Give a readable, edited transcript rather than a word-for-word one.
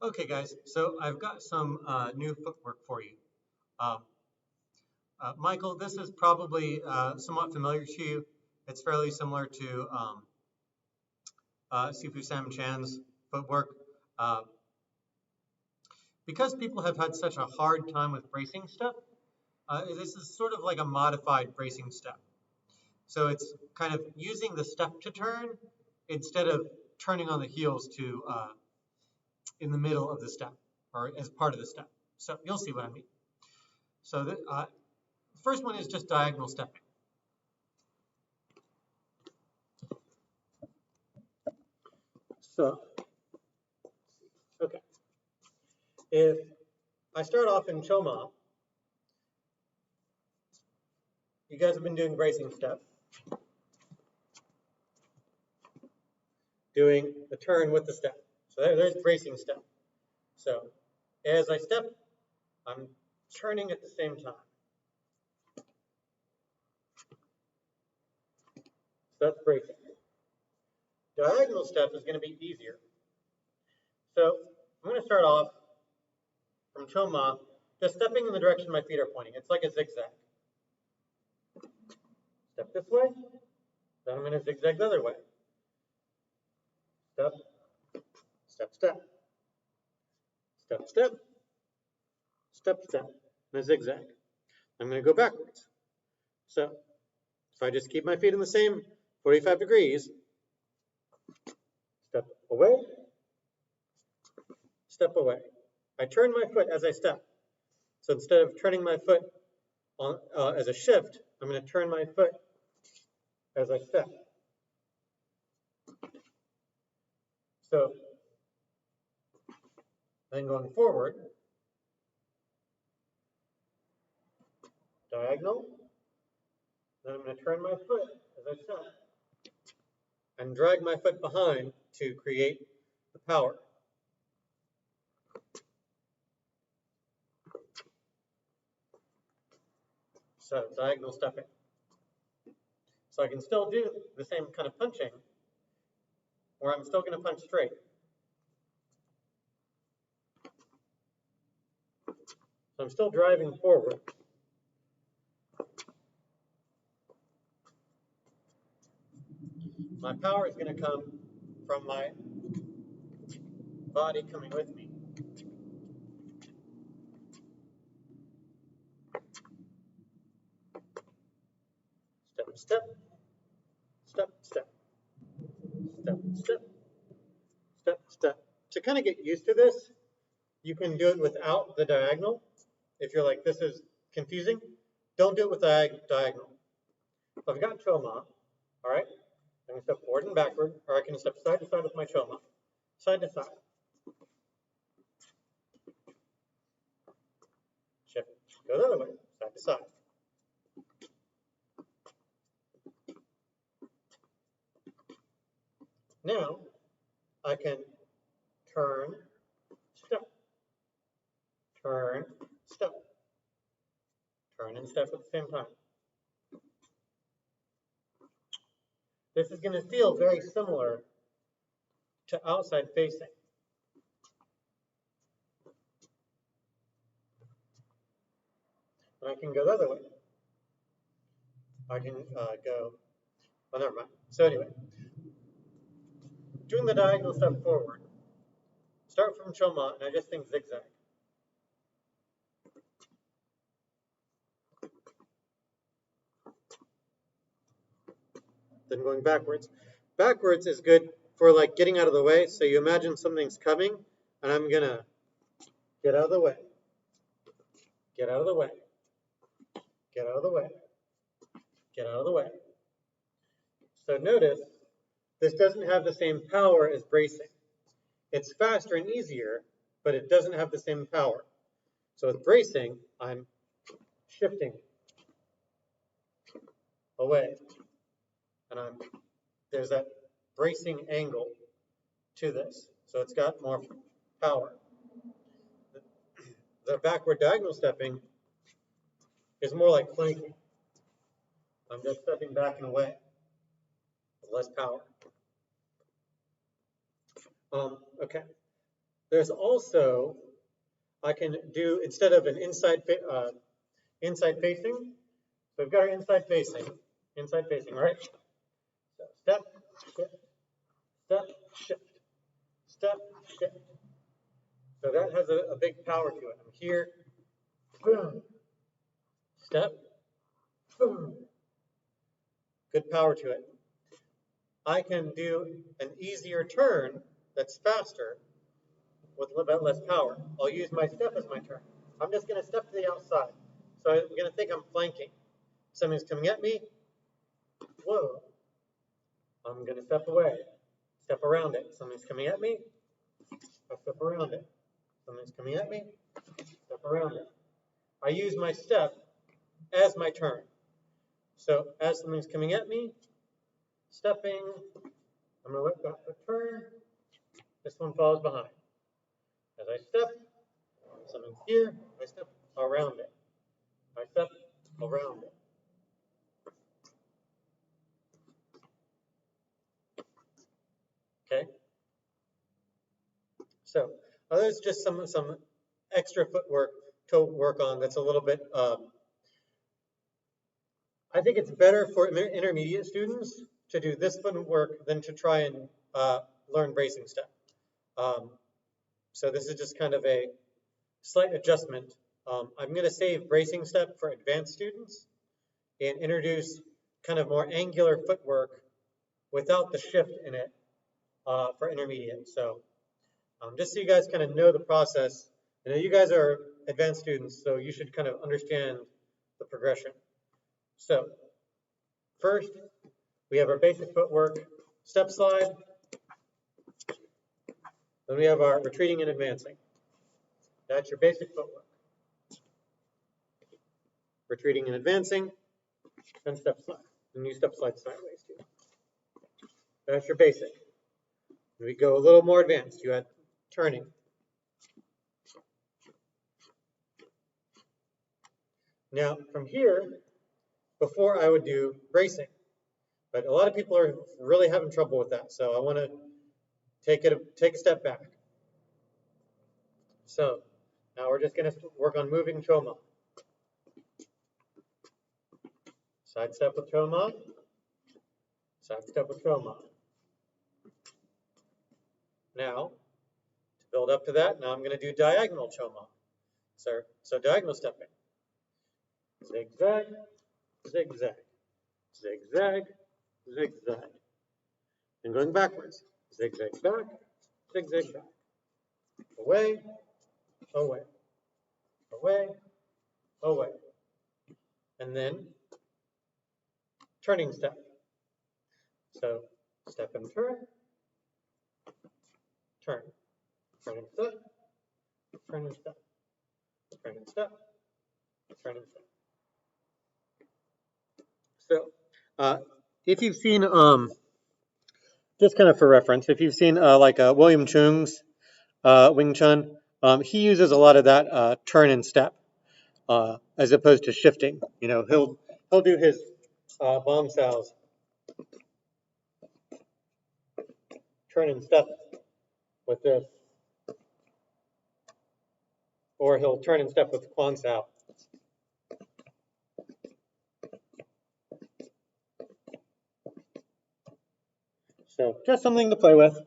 Okay, guys, so I've got some new footwork for you. Um, Michael, this is probably somewhat familiar to you. It's fairly similar to Sifu Sam Chan's footwork. Uh, because people have had such a hard time with bracing step, this is sort of like a modified bracing step. So it's kind of using the step to turn instead of turning on the heels to in the middle of the step or as part of the step. So you'll see what I mean. So the first one is just diagonal stepping. So, okay, if I start off in Choma, you guys have been doing bracing step, doing the turn with the step. So there's bracing step. So as I step, I'm turning at the same time. So that's bracing. Diagonal step is going to be easier. So I'm going to start off from Choma, just stepping in the direction my feet are pointing. It's like a zigzag. Step this way, then I'm going to zigzag the other way. Step, step, step, step, step, step, step, and a zigzag. I'm going to go backwards. So if I just keep my feet in the same 45 degrees, step away, step away. I turn my foot as I step. So instead of turning my foot on, as a shift, I'm going to turn my foot as I step. So then going forward, diagonal, then I'm going to turn my foot as I step and drag my foot behind to create the power. So diagonal stepping. So I can still do the same kind of punching, where I'm still going to punch straight. So I'm still driving forward. My power is going to come from my body coming with me. Step, step, step, step, step, step, step, step. To kind of get used to this, you can do it without the diagonal. If you're like, this is confusing, don't do it with the diagonal. So I've got Choma, all right? I can step forward and backward, or I can step side to side with my Choma. Side to side. Shift. Go the other way, side to side. Now, I can turn, step, turn, step, turn and step at the same time. This is going to feel very similar to outside facing. And I can go the other way. I can go, well, never mind. So anyway, doing the diagonal step forward, start from Choma, and I just think zigzag. Then going backwards. Backwards is good for like getting out of the way. So you imagine something's coming, and I'm gonna get out of the way, get out of the way, get out of the way, get out of the way. So notice this doesn't have the same power as bracing. It's faster and easier, but it doesn't have the same power. So with bracing, I'm shifting away, and there's that bracing angle to this. So it's got more power. The backward diagonal stepping is more like flanking. I'm just stepping back and away with less power. Okay. There's also, I can do, instead of an inside facing, so we've got our inside facing, right? So step, shift, step, shift, step, shift. So that has a big power to it. I'm here, boom, step, boom. Good power to it. I can do an easier turn that's faster with a little bit less power. I'll use my step as my turn. I'm just going to step to the outside. So I'm going to think I'm flanking. Something's coming at me. Whoa. I'm going to step away. Step around it. Something's coming at me. I step around it. Something's coming at me. Step around it. I use my step as my turn. So as something's coming at me, stepping, I'm going to let that turn. This one follows behind. As I step, something's here, I step around it. I step around it. Okay? So there's just some extra footwork to work on that's a little bit, I think it's better for intermediate students to do this footwork than to try and learn bracing step. So this is just kind of a slight adjustment. I'm going to save bracing step for advanced students and introduce kind of more angular footwork without the shift in it for intermediate. So just so you guys kind of know the process. I know you guys are advanced students, so you should kind of understand the progression. So first, we have our basic footwork, step slide. Then we have our retreating and advancing. That's your basic footwork. Retreating and advancing, and step slide. And you step slide sideways too. That's your basic. We go a little more advanced. You add turning. Now, from here, before I would do bracing, but a lot of people are really having trouble with that. So I want to take a step back. So now we're just going to work on moving choma. Side step with choma. Side step with choma. Now, to build up to that, now I'm going to do diagonal choma. So diagonal stepping. Zigzag, zigzag, zigzag, zigzag. And going backwards. Zigzag back, zigzag back. Away, away, away, away. And then turning step. So step and turn, turn, turn and step, turn and step, turn and step, turn and step. So if you've seen, just kind of for reference, if you've seen like William Chung's Wing Chun, he uses a lot of that turn and step as opposed to shifting. You know, he'll do his bomb sows, turn and step with this, or he'll turn and step with Quan Sao. So just something to play with.